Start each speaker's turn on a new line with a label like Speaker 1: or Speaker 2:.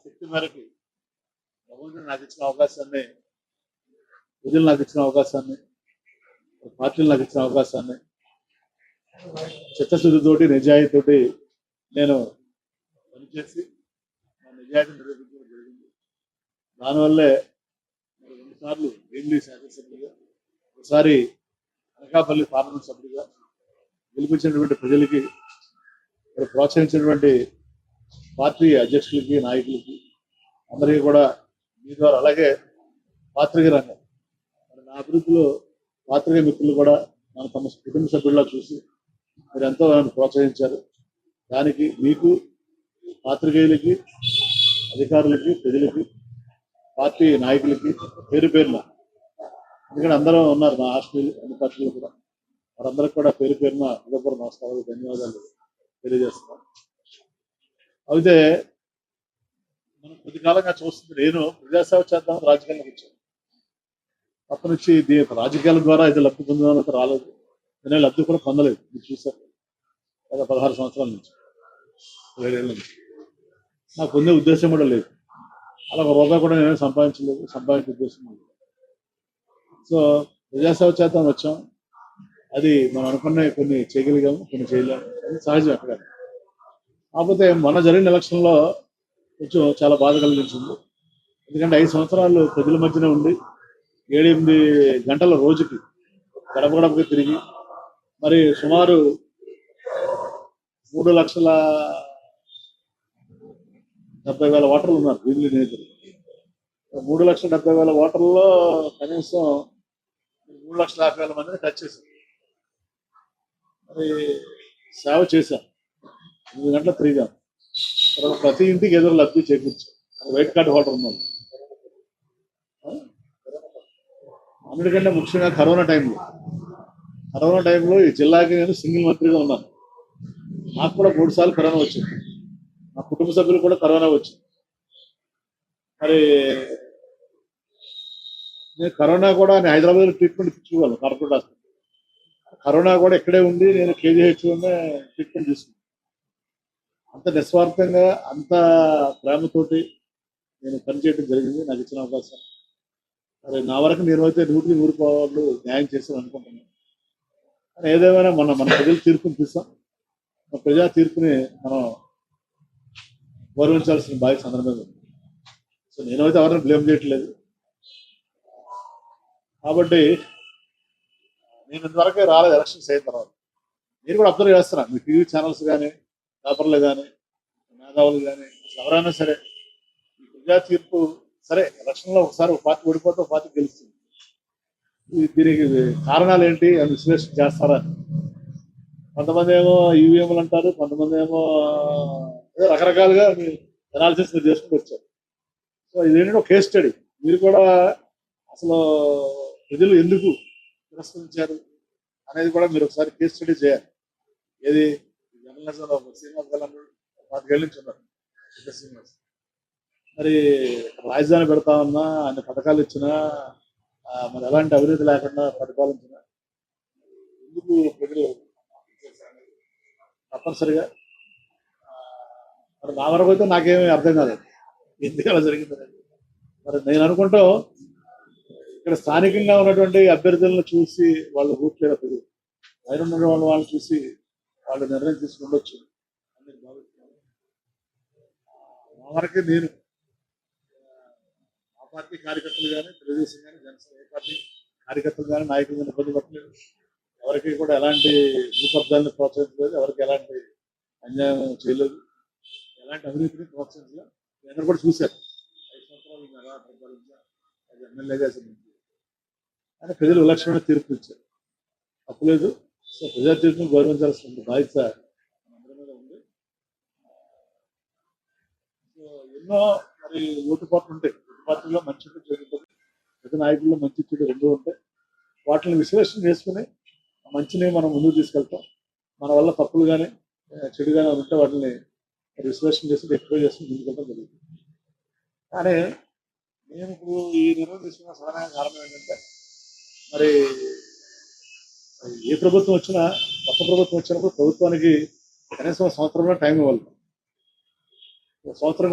Speaker 1: శక్తి మేరకు భగవంతుడు నాకు ఇచ్చిన అవకాశాన్ని, ప్రజలు నాకు ఇచ్చిన అవకాశాన్ని, పార్టీలు నాకు ఇచ్చిన అవకాశాన్ని చిత్తశుద్ధితోటి నిజాయితీతోటి నేను పనిచేసి నా నిజాయితీని నిరూపించడం జరిగింది. దానివల్లే రెండుసార్లు భీమిలి శాసనసభ్యుడిగా, ఒకసారి అనకాపల్లి పార్లమెంట్ సభ్యుడిగా గెలిపించినటువంటి ప్రజలకి, ప్రోత్సహించినటువంటి పార్టీ అధ్యక్షులకి, నాయకులకి అందరికీ కూడా మీ ద్వారా, అలాగే పాత్రిక రంగం నా అభివృద్ధిలో పాత్రిక మిత్రులు కూడా మన తమ కుటుంబ సభ్యుల్లా చూసి మీరు ఎంతో నన్ను ప్రోత్సహించారు. దానికి మీకు, పాత్రికేయులకి, అధికారులకి, ప్రజలకి, పార్టీ నాయకులకి పేరు పేరున, ఎందుకంటే అందరూ ఉన్నారు నా ఆశ్రయులు, అన్ని పార్టీలు కూడా, వారందరికీ కూడా పేరు పేరున హృదయపూర్వక నమస్కారాలు, ధన్యవాదాలు తెలియజేస్తున్నాను. అయితే మనం కొద్ది కాలంగా చూస్తుంది, నేను ప్రజాసేవ చేద్దాం రాజకీయాలకు వచ్చాను. అప్పటి నుంచి రాజకీయాల ద్వారా ఇది లబ్ధి పొందడానికి రాలేదు, నేను లబ్ధి కూడా పొందలేదు. మీరు చూసారు గత 16 సంవత్సరాల నుంచి, 7 ఏళ్ళ నుంచి నాకు పొందే ఉద్దేశం కూడా లేదు. అలా ఒక రూపాయి కూడా నేను సంపాదించలేదు, సంపాదించే ఉద్దేశం లేదు. సో ప్రజాసేవ చేద్దాం వచ్చాం. అది మనం అనుకున్న కొన్ని చేయగలిగాము, కొన్ని చేయలేము, అది సహజం ఎక్కడ. కాకపోతే మొన్న జరిగిన ఎలక్షన్లో కొంచెం చాలా బాధ కలిగించింది. ఎందుకంటే 5 సంవత్సరాలు ప్రజల మధ్యన ఉండి 7-8 గంటల రోజుకి గడప గడపకి తిరిగి, మరి సుమారు 3,70,000 ఓటర్లు ఉన్నారు భీమిలి నియోజకవర్గం. 3,70,000 ఓటర్లలో కనీసం 3,50,000 మందిని టచ్ చేశారు. మరి సేవ చేశారు, 8 గంటలు తిరిగాం. తర్వాత ప్రతి ఇంటికి ఎదురు లబ్ధి చేకూర్చాం. వైట్ కార్డు హోల్డర్ ఉన్నారు. అన్నిటికంటే ముఖ్యంగా కరోనా టైంలో ఈ జిల్లాకి నేను సింగిల్ మంత్రిగా ఉన్నాను. నాకు కూడా 3 సార్లు కరోనా వచ్చింది, నా కుటుంబ సభ్యులు కూడా కరోనా వచ్చింది. మరి నేను కరోనా కూడా నేను హైదరాబాద్లో ట్రీట్మెంట్ ఇచ్చుకోగలను, కార్పొరేట్ హాస్పిటల్. కరోనా కూడా ఇక్కడే ఉండి నేను కేజీహెచ్లోనే ట్రీట్మెంట్ తీసుకున్నాను. అంత నిస్వార్థంగా, అంత ప్రేమతోటి నేను పనిచేయడం జరిగింది, నాకు ఇచ్చిన అవకాశం. మరి నా వరకు నేనైతే 100కి 100 న్యాయం చేస్తాను అనుకుంటున్నాను. కానీ ఏదేమైనా మన ప్రజల తీర్పుని చూసాం. మన ప్రజా తీర్పుని మనం గౌరవించాల్సిన బాధ్యత అందరి మీద ఉంది. సో నేనైతే ఎవరిని బ్లేమ్ చేయట్లేదు. కాబట్టి నేను ఇంతవరకే రాలేదు ఎలక్షన్స్ అయిన తర్వాత. నేను కూడా అబ్జర్వ్ చేస్తున్నాను, మీ టీవీ ఛానల్స్ కానీ, పేపర్లు కానీ, మేధావులు కానీ, ఎవరైనా సరే ఈ ప్రజా తీర్పు సరే, ఎలక్షన్లో ఒకసారి ఒక పార్టీ ఓడిపోతే ఒక పార్టీ గెలుస్తుంది. దీనికి కారణాలు ఏంటి అని విశ్లేషణ చేస్తారా? కొంతమంది ఏమో ఈవీఎంలు అంటారు, కొంతమంది ఏమో రకరకాలుగా అనాలిసిస్ మీరు చేసుకుంటూ వచ్చారు. సో ఇదేంటంటే ఒక కేస్ స్టడీ. మీరు కూడా అసలు ప్రజలు ఎందుకు తిరస్కరించారు అనేది కూడా మీరు ఒకసారి కేస్ స్టడీ చేయాలి. ఏది జర్నలిజంలో శ్రీనివాస్ గారు 5 ఏళ్ళ నుంచి ఉన్నారు. శ్రీనివాస్ మరి రాజధాని పెడతామన్నా, అన్ని పథకాలు ఇచ్చినా, మరి ఎలాంటి అవినీతి లేకుండా పరిపాలించినా ఎందుకు ప్రజలు తప్పనిసరిగా మరి నా వరకు అయితే నాకేమీ అర్థం కాలేదు ఎందుకు అలా జరిగిందని. మరి నేను అనుకుంటాం ఇక్కడ స్థానికంగా ఉన్నటువంటి అభ్యర్థులను చూసి వాళ్ళు ఓట్ చేయడం ప్రజలు, పైన ఉన్న వాళ్ళని చూసి వాళ్ళు నిర్ణయం తీసుకుని ఉండొచ్చు అని నేను భావిస్తున్నాను. నా వరకే నేను పార్టీ కార్యకర్తలు కానీ, తెలుగుదేశం కానీ, జనసేన ఏ పార్టీ కార్యకర్తలు కానీ, నాయకులు కానీ ఇబ్బంది పట్టలేదు. ఎవరికి కూడా ఎలాంటి భూకబ్జాలను ప్రోత్సహించలేదు, ఎవరికి ఎలాంటి అన్యాయం చేయలేదు, ఎలాంటి అవినీతిని ప్రోత్సహించలేదు. అందరూ కూడా చూశారు 5 సంవత్సరాలు ఎలా పరిపాలించా, అది ఎమ్మెల్యేగా అని ప్రజలు విలక్షణమైన తీర్పు ఇచ్చారు. తప్పులేదు. సో ప్రజా తీర్పును గౌరవించాల్సిన బాధ్యత అందరి మీద ఉంది. సో ఎన్నో మరి ఓటుపాట్లు ఉంటాయి. పార్టీలో మంచి జరుగుతుంది, ప్రతి నాయకుల్లో మంచి చెడు 2 ఉంటాయి. వాటిని విశ్లేషణ చేసుకుని మంచిని మనం ముందుకు తీసుకెళ్తాం. మన వల్ల తప్పులు కానీ చెడు కానీ ఉంటే వాటిని విశ్లేషణ చేసి ఎక్కువ చేసుకుని ముందుకెళ్తాం జరుగుతుంది. కానీ నేను ఇప్పుడు ఈ నిర్ణయం తీసుకున్న ప్రధాన కారణం ఏంటంటే, మరి ఏ ప్రభుత్వం వచ్చినా, కొత్త ప్రభుత్వం వచ్చినప్పుడు ప్రభుత్వానికి కనీసం 1 సంవత్సరంలో టైం ఇవ్వాలి. 1 సంవత్సరం